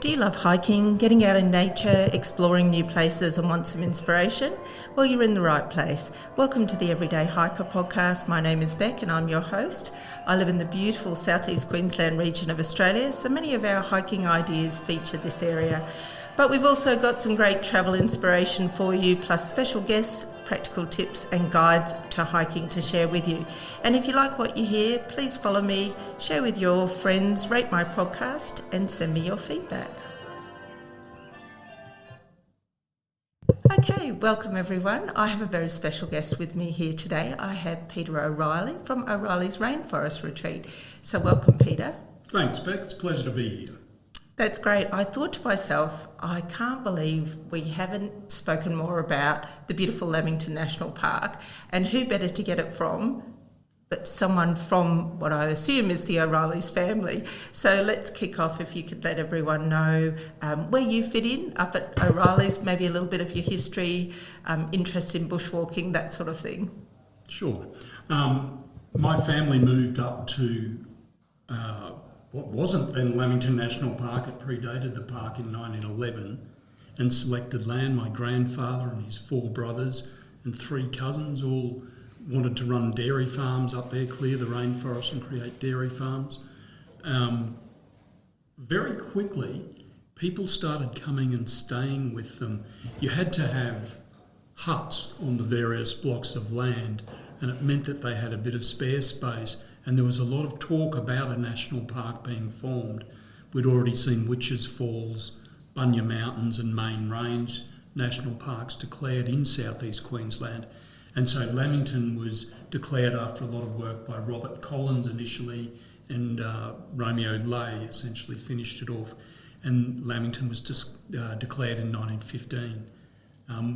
Do you love hiking, getting out in nature, exploring new places and want some inspiration? Well, you're in the right place. Welcome to the Everyday Hiker podcast. My name is Beck and I'm your host. I live in the beautiful southeast Queensland region of Australia, so many of our hiking ideas feature this area. But we've also got some great travel inspiration for you, plus special guests, practical tips and guides to hiking to share with you. And if you like what you hear, please follow me, share with your friends, rate my podcast and send me your feedback. Okay, welcome everyone. I have a very special guest with me here today. I have Peter O'Reilly from O'Reillys Rainforest Retreat. So welcome, Peter. Thanks, Beck. It's a pleasure to be here. That's great. I thought to myself, I can't believe we haven't spoken more about the beautiful Lamington National Park, and who better to get it from but someone from what I assume is the O'Reillys family. So let's kick off, if you could let everyone know where you fit in up at O'Reillys, maybe a little bit of your history, interest in bushwalking, that sort of thing. Sure. My family moved up to what wasn't then Lamington National Park. It predated the park in 1911 and selected land. My grandfather and his 4 brothers and 3 cousins all wanted to run dairy farms up there, clear the rainforest and create dairy farms. Very quickly, people started coming and staying with them. You had to have huts on the various blocks of land, and it meant that they had a bit of spare space, and there was a lot of talk about a national park being formed. We'd already seen Witches Falls, Bunya Mountains and Main Range national parks declared in southeast Queensland. And so Lamington was declared after a lot of work by Robert Collins initially, and Romeo Lay essentially finished it off. And Lamington was declared in 1915,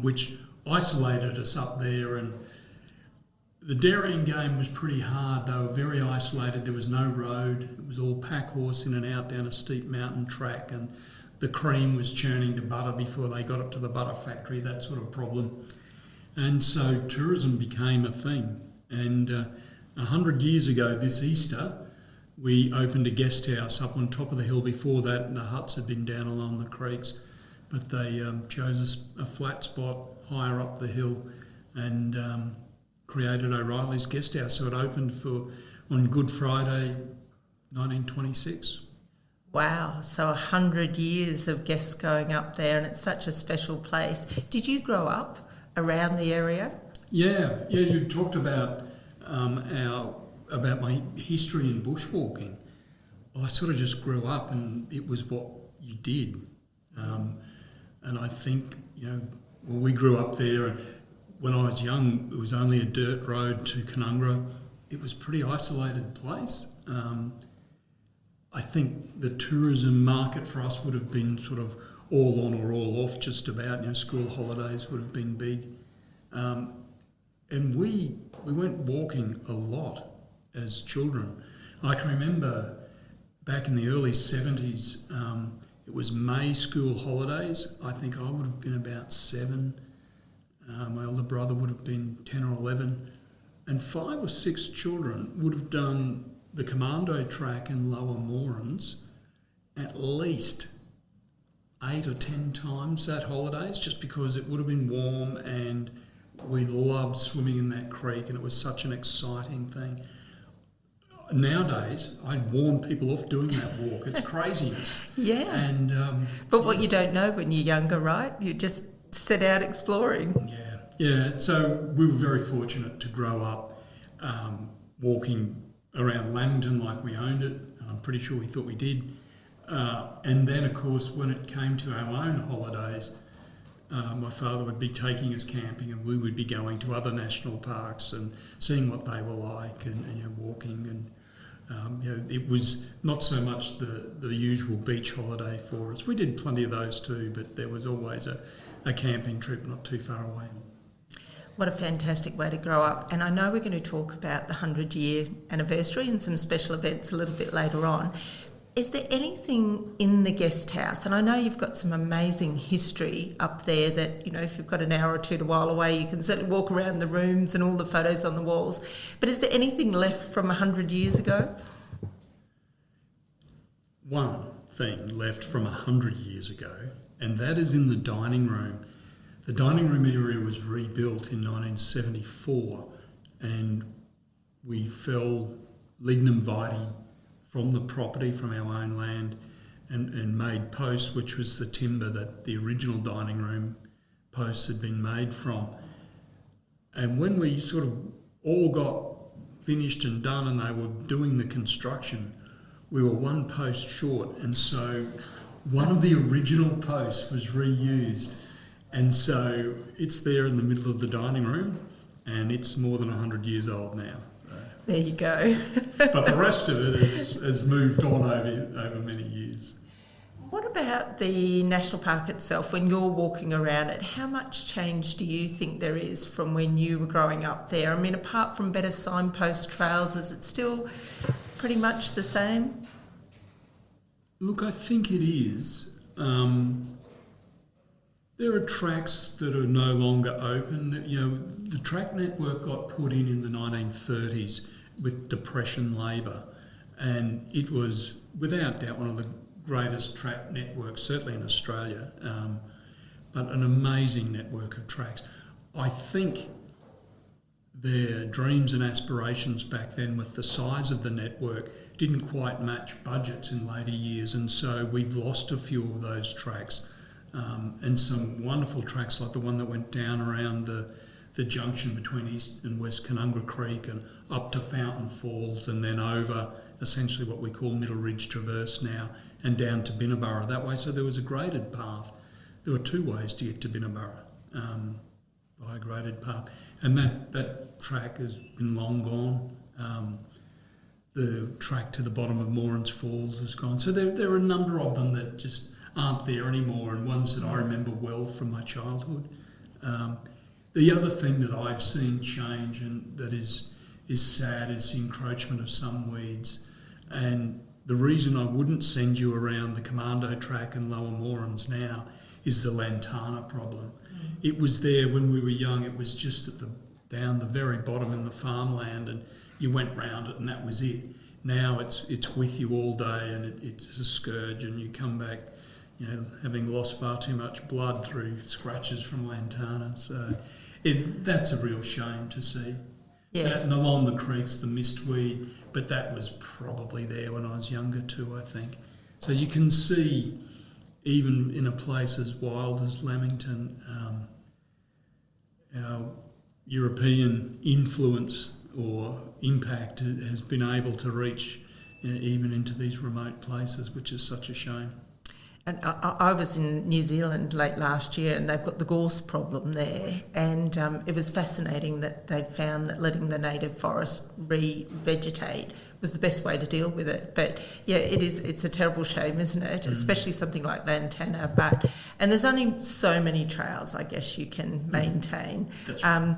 which isolated us up there. And the dairying game was pretty hard. They were very isolated. There was no road. It was all pack horse in and out down a steep mountain track, and the cream was churning to butter before they got it to the butter factory, that sort of problem. And so tourism became a thing. And 100 years ago this Easter, we opened a guest house up on top of the hill. Before that, the huts had been down along the creeks, but they chose a flat spot higher up the hill and created O'Reillys Guest House. So it opened on Good Friday, 1926. Wow, so 100 years of guests going up there, and it's such a special place. Did you grow up around the area? Yeah. You talked about my history in bushwalking. Well, I sort of just grew up, and it was what you did. And I think, we grew up there, and when I was young, it was only a dirt road to Canungra. It was a pretty isolated place. I think the tourism market for us would have been sort of all on or all off, just about. School holidays would have been big. And we went walking a lot as children. I can remember back in the early 70s, it was May school holidays. I think I would have been about 7. My older brother would have been 10 or 11. And 5 or 6 children would have done the commando track in Lower Moorings at least 8 or 10 times that holidays, just because it would have been warm and we loved swimming in that creek, and it was such an exciting thing. Nowadays, I'd warn people off doing that walk. It's craziness. Yeah. And but what you don't know when you're younger, right? You just set out exploring. Yeah. So we were very fortunate to grow up walking around Lamington like we owned it, and I'm pretty sure we thought we did. And then, of course, when it came to our own holidays, my father would be taking us camping, and we would be going to other national parks and seeing what they were like, and walking. And it was not so much the usual beach holiday for us. We did plenty of those too, but there was always a camping trip not too far away. What a fantastic way to grow up. And I know we're going to talk about the 100-year anniversary and some special events a little bit later on. Is there anything in the guest house? And I know you've got some amazing history up there that, if you've got an hour or two to while away, you can certainly walk around the rooms and all the photos on the walls. But is there anything left from 100 years ago? One thing left from 100 years ago, and that is in the dining room. The dining room area was rebuilt in 1974, and we fell lignum vitae from the property, from our own land, and made posts, which was the timber that the original dining room posts had been made from. And when we sort of all got finished and done and they were doing the construction, we were one post short, and so one of the original posts was reused, and so it's there in the middle of the dining room, and it's more than 100 years old now. There you go. But the rest of it has moved on over many years. What about the national park itself? When you're walking around it, how much change do you think there is from when you were growing up there? I mean, apart from better signpost trails, is it still pretty much the same? Look, I think it is. There are tracks that are no longer open. You know, the track network got put in the 1930s with Depression labour, and it was without doubt one of the greatest track networks, certainly in Australia, but an amazing network of tracks. I think their dreams and aspirations back then with the size of the network didn't quite match budgets in later years, and so we've lost a few of those tracks. And some wonderful tracks like the one that went down around the junction between East and West Canungra Creek and up to Fountain Falls, and then over essentially what we call Middle Ridge Traverse now and down to Binnaburra that way. So there was a graded path. There were two ways to get to Binnaburra by a graded path. And that track has been long gone. The track to the bottom of Moorans Falls has gone. So there are a number of them that just aren't there anymore, and ones that I remember well from my childhood. The other thing that I've seen change and that is sad is the encroachment of some weeds. And the reason I wouldn't send you around the Commando track and Lower Moorans now is the lantana problem. It was there when we were young. It was just down the very bottom in the farmland, and you went round it and that was it. Now it's with you all day, and it's a scourge, and you come back, you know, having lost far too much blood through scratches from lantana. So that's a real shame to see. Yes. And along the creeks, the mistweed, but that was probably there when I was younger too, I think. So you can see, even in a place as wild as Lamington, our European influence or impact has been able to reach even into these remote places, which is such a shame. And I was in New Zealand late last year, and they've got the gorse problem there, and it was fascinating that they found that letting the native forest re-vegetate was the best way to deal with it. But yeah, it's a terrible shame, isn't it? Especially something like lantana. And there's only so many trails, I guess, you can maintain. That's right.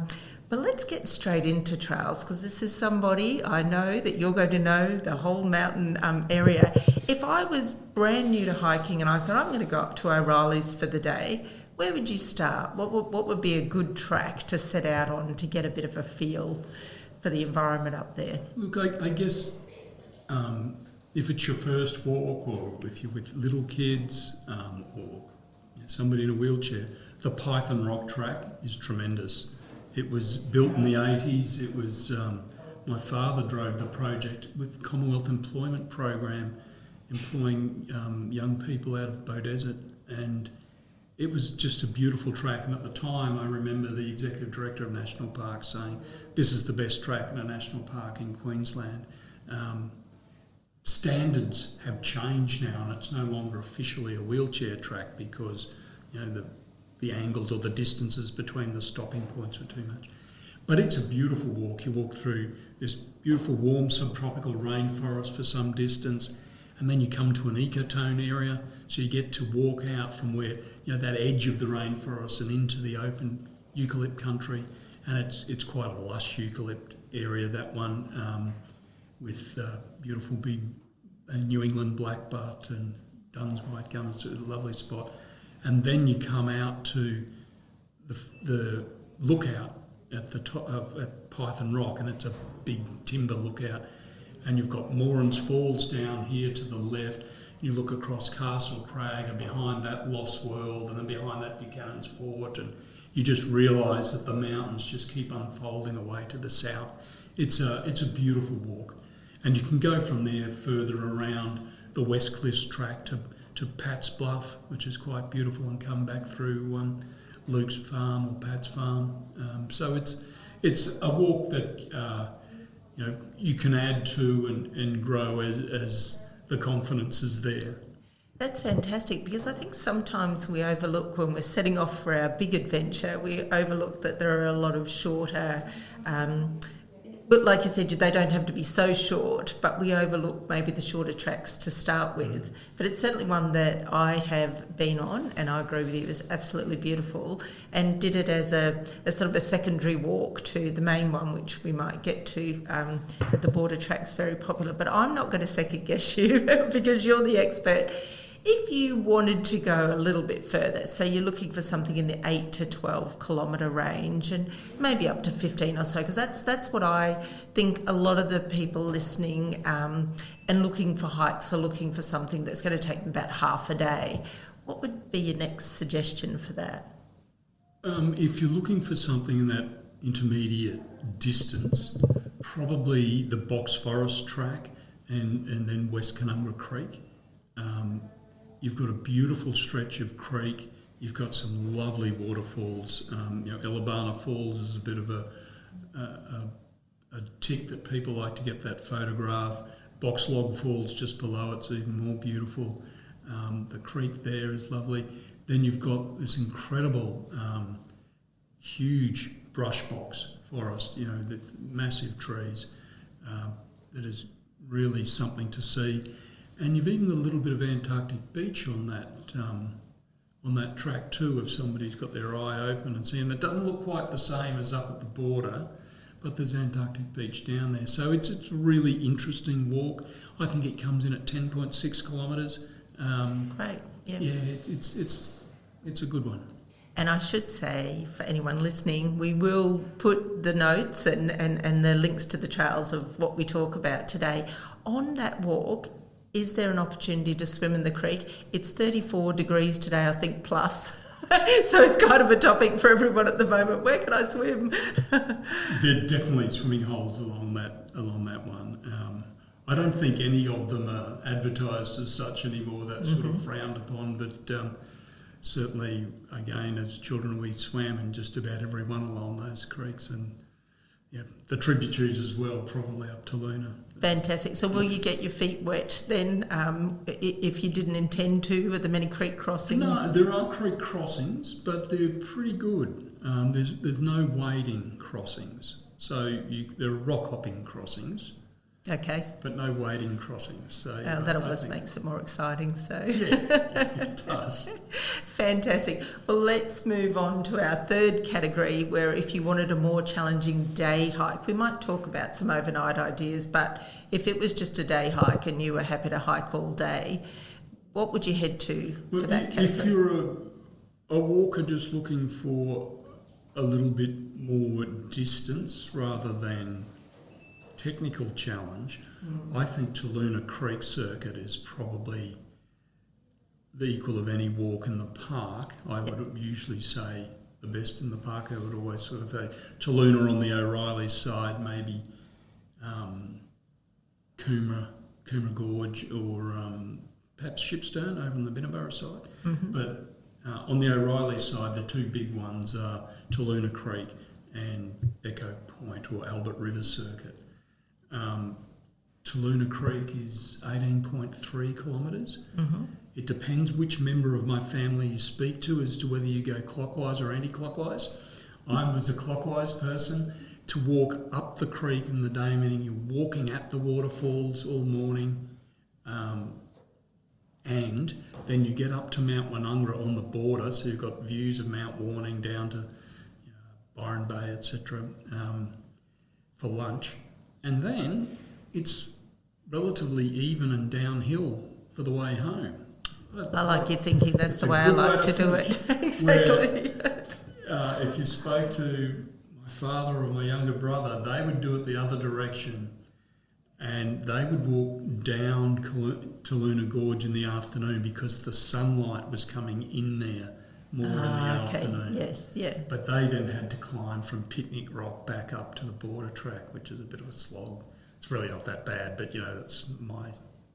But let's get straight into trails, because this is somebody I know that you're going to know the whole mountain area. If I was brand new to hiking and I thought I'm going to go up to O'Reillys for the day, where would you start? What would be a good track to set out on to get a bit of a feel for the environment up there? Look, I guess if it's your first walk, or if you're with little kids, or somebody in a wheelchair, the Python Rock track is tremendous. It was built in the 80s. It was my father drove the project with Commonwealth Employment Program, employing young people out of Beaudesert, and it was just a beautiful track. And at the time, I remember the executive director of National Park saying, "This is the best track in a national park in Queensland." Standards have changed now, and it's no longer officially a wheelchair track because, you know, the angles or the distances between the stopping points are too much. But it's a beautiful walk. You walk through this beautiful warm subtropical rainforest for some distance, and then you come to an ecotone area, so you get to walk out from where, you know, that edge of the rainforest and into the open eucalypt country, and it's quite a lush eucalypt area, that one, with beautiful big New England blackbutt and Dunn's white gum. It's a lovely spot. And then you come out to the lookout at the top at Python Rock, and it's a big timber lookout. And you've got Moorans Falls down here to the left. you look across Castle Crag, and behind that Lost World, and then behind that Buchanan's Fort, and you just realise that the mountains just keep unfolding away to the south. It's a beautiful walk. And you can go from there further around the West Cliffs track to Pat's Bluff, which is quite beautiful, and come back through Luke's farm or Pat's farm. So it's a walk that you can add to and grow as the confidence is there. That's fantastic, because I think sometimes we overlook, when we're setting off for our big adventure, we overlook that there are a lot of shorter, but like you said, they don't have to be so short, but we overlook maybe the shorter tracks to start with. But it's certainly one that I have been on, and I agree with you, it was absolutely beautiful, and did it as a sort of a secondary walk to the main one, which we might get to. The border track's very popular, but I'm not going to second guess you because you're the expert. If you wanted to go a little bit further, so you're looking for something in the 8 to 12 kilometre range, and maybe up to 15 or so, because that's what I think a lot of the people listening and looking for hikes are looking for, something that's going to take them about half a day. What would be your next suggestion for that? If you're looking for something in that intermediate distance, probably the Box Forest track and then West Canungra Creek. You've got a beautiful stretch of creek. You've got some lovely waterfalls. Ellabana Falls is a bit of a tick that people like to get that photograph. Boxlog Falls just below it's even more beautiful. The creek there is lovely. Then you've got this incredible, huge brush box forest. With massive trees. That is really something to see. And you've even got a little bit of Antarctic beach on that track too, if somebody's got their eye open and seeing. It doesn't look quite the same as up at the border, but there's Antarctic beach down there. So it's a really interesting walk. I think it comes in at 10.6 kilometres. Great. Yeah. Yeah, it's a good one. And I should say, for anyone listening, we will put the notes and the links to the trails of what we talk about today on that walk. Is there an opportunity to swim in the creek? It's 34 degrees today, I think, plus. So it's kind of a topic for everyone at the moment. Where can I swim? There are definitely swimming holes along that one. I don't think any of them are advertised as such anymore. That's sort of frowned upon. But certainly, again, as children, we swam in just about every one along those creeks, and the tributaries as well, probably up to Luna. Fantastic. So will you get your feet wet then, if you didn't intend to? Are there many creek crossings? No, there are creek crossings, but they're pretty good. There's no wading crossings. So there are rock hopping crossings. Okay. But no wading crossings. So that always makes it more exciting. So yeah, it does. Fantastic. Well, let's move on to our third category, where if you wanted a more challenging day hike, we might talk about some overnight ideas, but if it was just a day hike and you were happy to hike all day, what would you head to for that category? If you're a walker just looking for a little bit more distance rather than technical challenge, I think Luna Creek Circuit is probably the equal of any walk in the park. I would usually say the best in the park. I would always sort of say Luna on the O'Reillys side, maybe Coomera Gorge, or perhaps Shipstone over on the Binnaburra side. But on the O'Reillys side, the two big ones are Luna Creek and Echo Point or Albert River Circuit. Luna Creek is 18.3 kilometres. It depends which member of my family you speak to as to whether you go clockwise or anti-clockwise. I was a clockwise person. To walk up the creek in the day, meaning you're walking at the waterfalls all morning, and then you get up to Mount Woonungra on the border, so you've got views of Mount Warning down to Byron Bay, etc., for lunch. And then it's relatively even and downhill for the way home. I like your thinking. That's the way I like to do it. Exactly. If you spoke to my father or my younger brother, they would do it the other direction. and they would walk down Taluna Gorge in the afternoon because the sunlight was coming in there more in the afternoon. Yes, yeah. But they then had to climb from Picnic Rock back up to the border track, which is a bit of a slog. It's really not that bad, but, that's my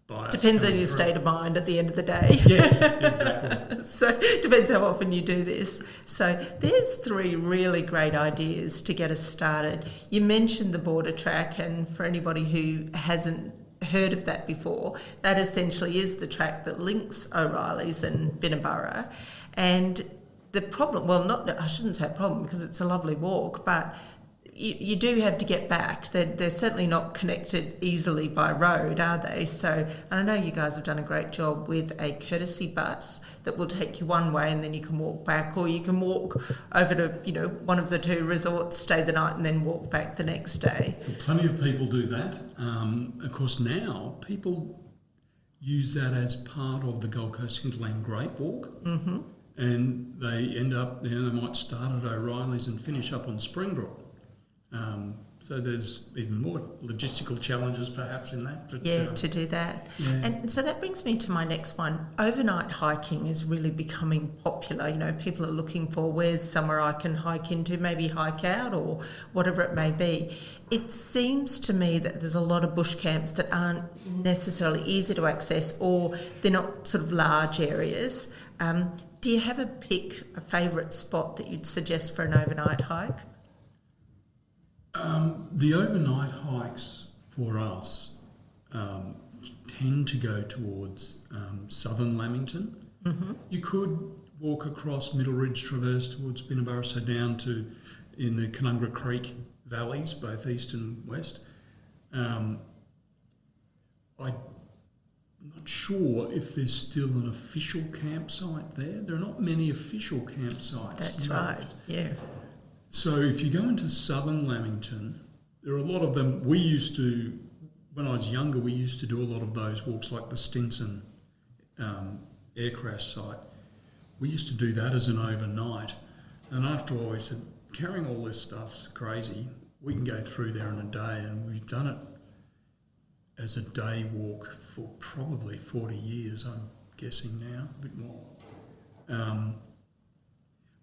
bias. Depends on your state of mind at the end of the day. Yes, exactly. So depends how often you do this. So there's 3 really great ideas to get us started. You mentioned the border track, and for anybody who hasn't heard of that before, that essentially is the track that links O'Reillys and Binnaburra. And the problem, I shouldn't say problem because it's a lovely walk, but you do have to get back. They're certainly not connected easily by road, are they? So, and I know you guys have done a great job with a courtesy bus that will take you one way and then you can walk back, or you can walk over to, one of the 2 resorts, stay the night and then walk back the next day. Well, plenty of people do that. Of course, now people use that as part of the Gold Coast Hinterland Great Walk. Mm-hmm. And they end up, they might start at O'Reillys and finish up on Springbrook. So there's even more logistical challenges perhaps in that. But, to do that. Yeah. And so that brings me to my next one. Overnight hiking is really becoming popular. People are looking for where's somewhere I can hike into, maybe hike out or whatever it may be. It seems to me that there's a lot of bush camps that aren't necessarily easy to access, or they're not sort of large areas. Do you have a favourite spot that you'd suggest for an overnight hike? The overnight hikes for us tend to go towards southern Lamington. Mm-hmm. You could walk across Middle Ridge Traverse towards Binnaburra, so down to in the Canungra Creek valleys, both east and west. I'm not sure if there's still an official campsite there. There are not many official campsites. That's right, yeah. So if you go into southern Lamington, there are a lot of them. We used to, when I was younger, we used to do a lot of those walks, like the Stinson air crash site. We used to do that as an overnight. And after a while we said, carrying all this stuff's crazy. We can go through there in a day. And we've done it as a day walk for probably 40 years, I'm guessing now, a bit more.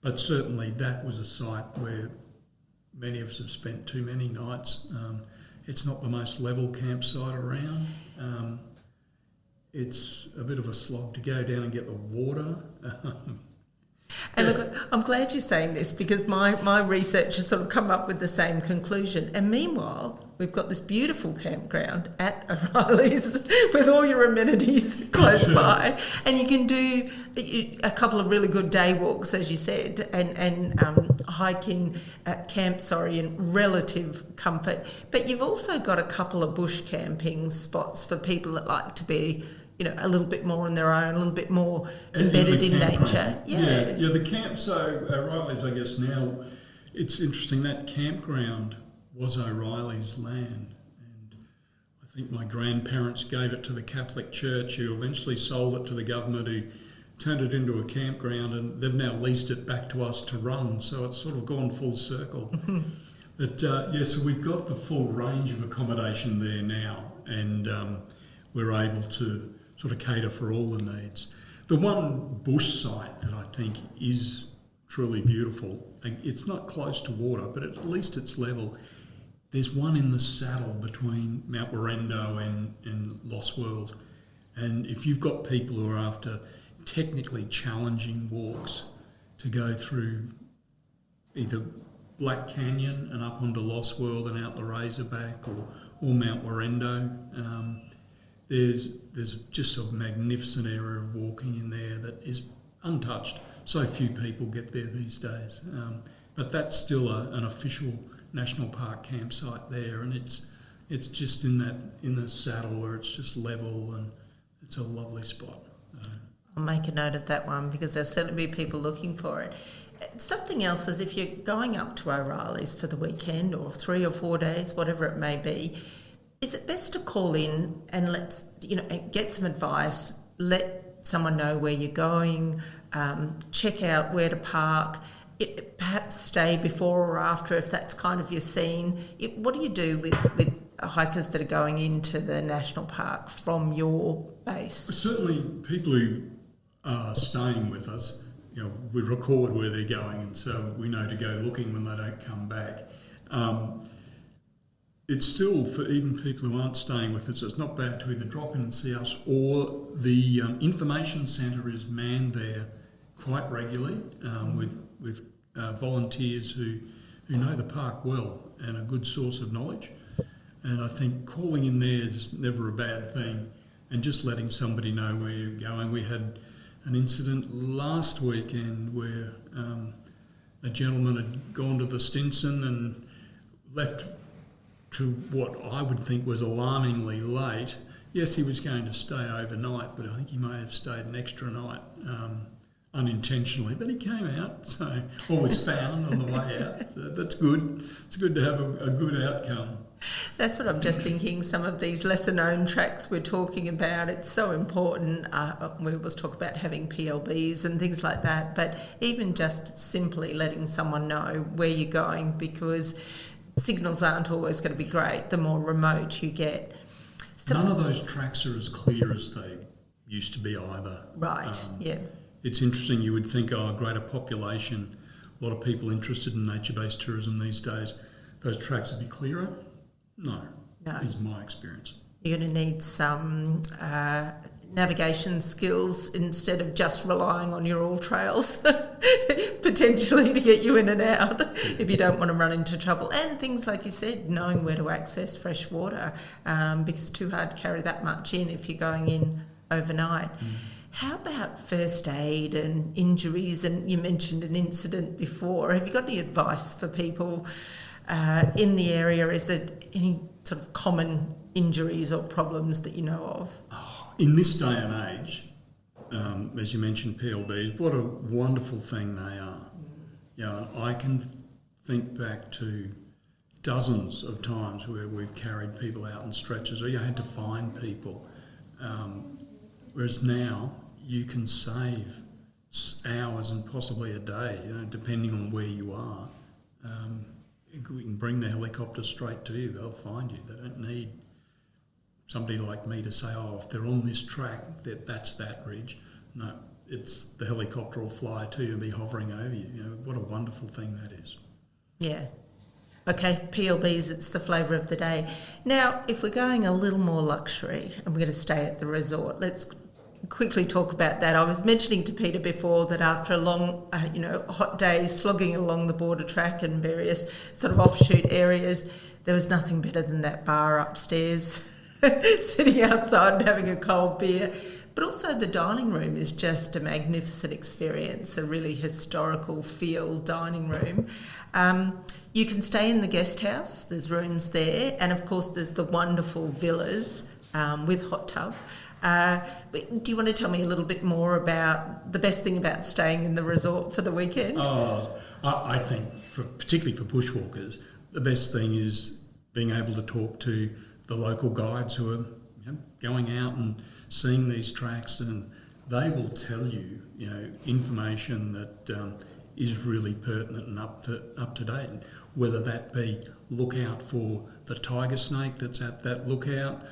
But certainly that was a site where many of us have spent too many nights. It's not the most level campsite around. It's a bit of a slog to go down and get the water. And look, I'm glad you're saying this because my research has sort of come up with the same conclusion. And meanwhile, we've got this beautiful campground at O'Reillys with all your amenities close by. And you can do a couple of really good day walks, as you said, and hike in in relative comfort. But you've also got a couple of bush camping spots for people that like to be a little bit more on their own, a little bit more embedded in nature. Yeah, the camp, so O'Reillys, I guess now, it's interesting, that campground was O'Reillys' land. And I think my grandparents gave it to the Catholic Church, who eventually sold it to the government, who turned it into a campground, and they've now leased it back to us to run. So it's sort of gone full circle. But so we've got the full range of accommodation there now, and we're able to sort of cater for all the needs. The one bush site that I think is truly beautiful, it's not close to water, but at least it's level. There's one in the saddle between Mount Warrendo and Lost World. And if you've got people who are after technically challenging walks to go through either Black Canyon and up onto Lost World and out the Razorback or Mount Warrendo, there's just a magnificent area of walking in there that is untouched. So few people get there these days. But that's still an official national park campsite there, and it's just in the saddle where it's just level, and it's a lovely spot. I'll make a note of that one because there'll certainly be people looking for it. Something else is if you're going up to O'Reillys for the weekend or 3 or 4 days, whatever it may be, is it best to call in and get some advice, let someone know where you're going, check out where to park, perhaps stay before or after if that's kind of your scene? What do you do with hikers that are going into the national park from your base? Certainly people who are staying with us, we record where they're going, and so we know to go looking when they don't come back. It's still, for even people who aren't staying with us, it's not bad to either drop in and see us, or the information centre is manned there quite regularly with volunteers who know the park well and a good source of knowledge. And I think calling in there is never a bad thing, and just letting somebody know where you're going. We had an incident last weekend where a gentleman had gone to the Stinson and left to what I would think was alarmingly late. Yes, he was going to stay overnight, but I think he may have stayed an extra night unintentionally. But he came out, or was found on the way out. So that's good. It's good to have a good outcome. That's what I'm just thinking. Some of these lesser known tracks we're talking about, it's so important. We always talk about having PLBs and things like that, but even just simply letting someone know where you're going, because signals aren't always going to be great the more remote you get. So, none of those tracks are as clear as they used to be either. Right, yeah. It's interesting, you would think, a greater population, a lot of people interested in nature-based tourism these days, those tracks would be clearer. No, is my experience. You're going to need some navigation skills instead of just relying on your all trails, potentially, to get you in and out if you don't want to run into trouble. And things like you said, knowing where to access fresh water, because it's too hard to carry that much in if you're going in overnight. How about first aid and injuries? And you mentioned an incident before. Have you got any advice for people in the area? Is there any sort of common injuries or problems that you know of? In this day and age, as you mentioned, PLBs, what a wonderful thing they are. I can think back to dozens of times where we've carried people out in stretchers, or you had to find people. Whereas now you can save hours and possibly a day, depending on where you are. We can bring the helicopter straight to you. They'll find you. They don't need somebody like me to say, if they're on this track, that's that ridge. No, it's the helicopter will fly to you and be hovering over you. What a wonderful thing that is. Yeah. Okay, PLBs, it's the flavour of the day. Now, if we're going a little more luxury and we're going to stay at the resort, let's quickly talk about that. I was mentioning to Peter before that after a long, hot day slogging along the border track and various sort of offshoot areas, there was nothing better than that bar upstairs, sitting outside and having a cold beer. But also the dining room is just a magnificent experience, a really historical feel dining room. You can stay in the guest house, there's rooms there, and of course there's the wonderful villas with hot tub. Do you want to tell me a little bit more about the best thing about staying in the resort for the weekend? I think, particularly for bushwalkers, the best thing is being able to talk to the local guides who are going out and seeing these tracks, and they will tell you, information that is really pertinent and up to date. Whether that be look out for the tiger snake that's at that lookout,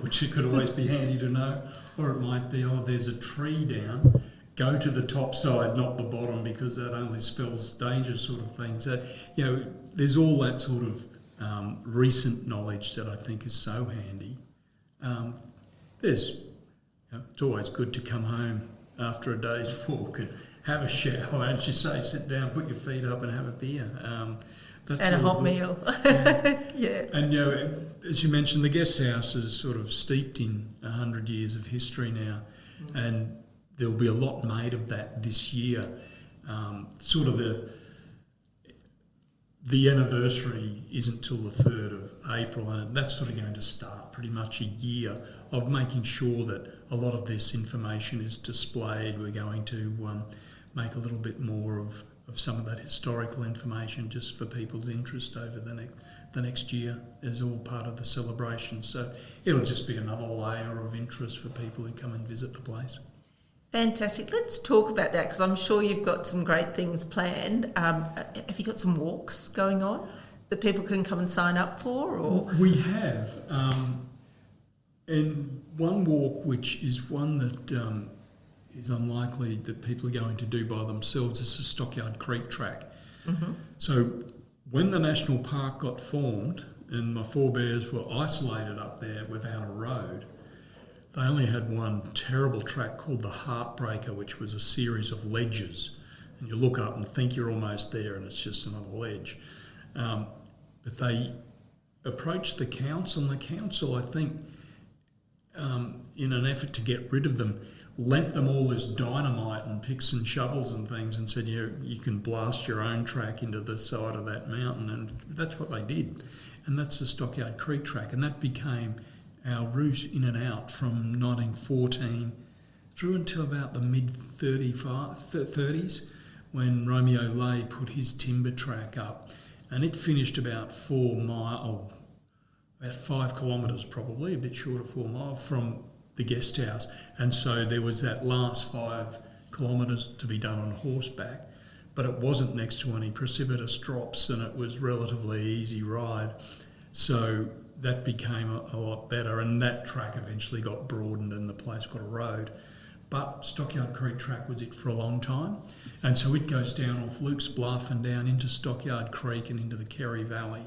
which it could always be handy to know, or it might be, there's a tree down, go to the top side, not the bottom, because that only spells danger, sort of thing. So, there's all that sort of recent knowledge that I think is so handy. It's always good to come home after a day's walk and have a shower, as you say, sit down, put your feet up and have a beer. And a hot meal. Yeah. And, as you mentioned, the guest house is sort of steeped in 100 years of history now, and there'll be a lot made of that this year. Sort of the anniversary isn't till the 3rd of April, and that's sort of going to start pretty much a year of making sure that a lot of this information is displayed. We're going to make a little bit more of some of that historical information just for people's interest over the next year as all part of the celebration. So it'll just be another layer of interest for people who come and visit the place. Fantastic. Let's talk about that, because I'm sure you've got some great things planned. Have you got some walks going on? that people can come and sign up for? Or We have, and one walk, which is one that is unlikely that people are going to do by themselves, is the Stockyard Creek track. Mm-hmm. So when the national park got formed and my forebears were isolated up there without a road, they only had one terrible track called the Heartbreaker, which was a series of ledges. And you look up and think you're almost there and it's just another ledge. But they approached the council, and the council, I think, in an effort to get rid of them, lent them all this dynamite and picks and shovels and things and said, you can blast your own track into the side of that mountain. And that's what they did. And that's the Stockyard Creek track. And that became our route in and out from 1914 through until about the mid-30s when Romeo Lay put his timber track up. And it finished about 4 miles, about 5 kilometres probably, a bit short of 4 miles from the guest house. And so there was that last 5 kilometres to be done on horseback, but it wasn't next to any precipitous drops and it was relatively easy ride. So that became a lot better, and that track eventually got broadened and the place got a road. But Stockyard Creek track was it for a long time, and so it goes down off Luke's Bluff and down into Stockyard Creek and into the Kerry Valley,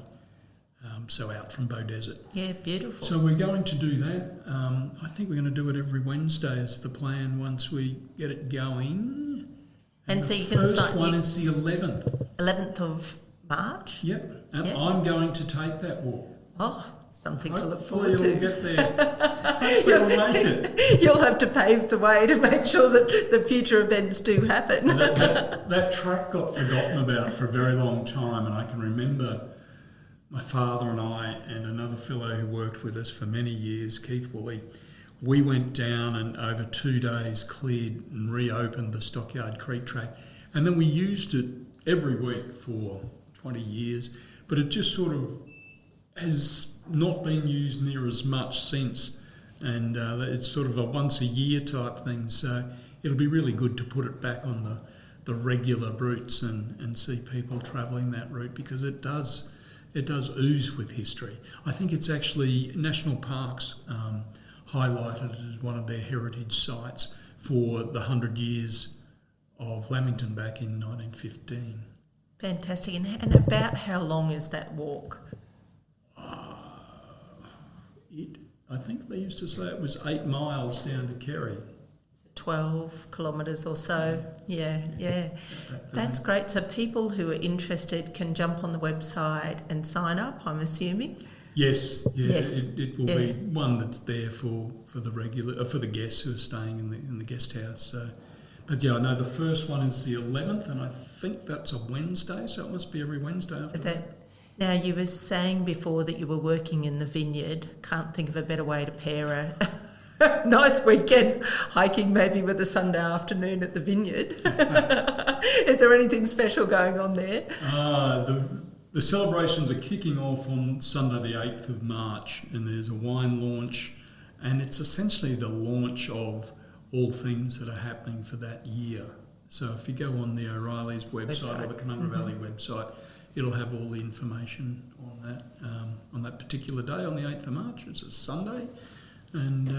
so out from Bow Desert. Yeah, beautiful. So we're going to do that. I think we're going to do it every Wednesday is the plan once we get it going. And so the you can first one is the 11th. 11th of March? Yep, and Yep. I'm going to take that walk. Oh, something to look Hopefully forward to. we'll get there. Hopefully we'll make it. You'll have to pave the way to make sure that the future events do happen. That track got forgotten about for a very long time, and I can remember my father and I and another fellow who worked with us for many years, Keith Woolley, we went down and over 2 days cleared and reopened the Stockyard Creek track, and then we used it every week for 20 years, but it just sort of has not been used near as much since, and it's sort of a once a year type thing, so it'll be really good to put it back on the regular routes and see people travelling that route, because it does ooze with history. I think it's actually National Parks highlighted it as one of their heritage sites for the 100 years of Lamington back in 1915. Fantastic. And about how long is that walk? I think they used to say it was 8 miles down to Kerry. 12 kilometres or so. Yeah. That's great. So people who are interested can jump on the website and sign up, I'm assuming? Yes. Yes. It will be one that's there for the regular for the guests who are staying in the guest house. So, but yeah, I know the first one is the 11th, and I think that's a Wednesday, so it must be every Wednesday after that. Now, you were saying before that you were working in the vineyard. Can't think of a better way to pair a nice weekend hiking maybe with a Sunday afternoon at the vineyard. Is there anything special going on there? The celebrations are kicking off on Sunday the 8th of March, and there's a wine launch, and it's essentially the launch of all things that are happening for that year. So if you go on the O'Reillys website or the Conundrum Valley website, it'll have all the information on that particular day, on the 8th of March, which is Sunday. And,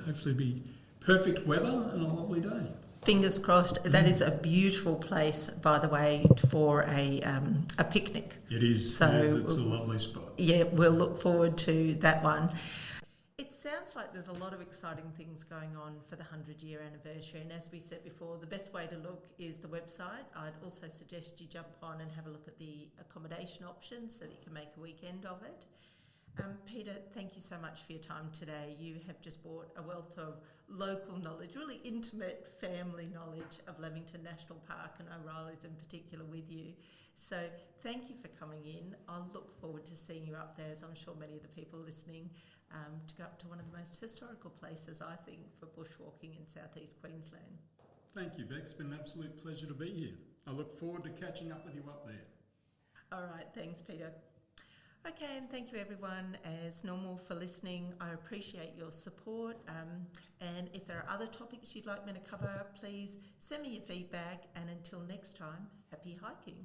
hopefully it'll be perfect weather and a lovely day. Fingers crossed. That is a beautiful place, by the way, for a picnic. It is. So it's a lovely spot. Yeah, we'll look forward to that one. It sounds like there's a lot of exciting things going on for the 100-year anniversary, and as we said before, the best way to look is the website. I'd also suggest you jump on and have a look at the accommodation options so that you can make a weekend of it. Peter, thank you so much for your time today. You have just brought a wealth of local knowledge, really intimate family knowledge of Lamington National Park and O'Reillys in particular with you. So thank you for coming in. I'll look forward to seeing you up there, as I'm sure many of the people listening, to go up to one of the most historical places, I think, for bushwalking in southeast Queensland. Thank you, Beck. It's been an absolute pleasure to be here. I look forward to catching up with you up there. All right, thanks, Peter. Okay, and thank you everyone as normal for listening. I appreciate your support, and if there are other topics you'd like me to cover, please send me your feedback, and until next time, happy hiking.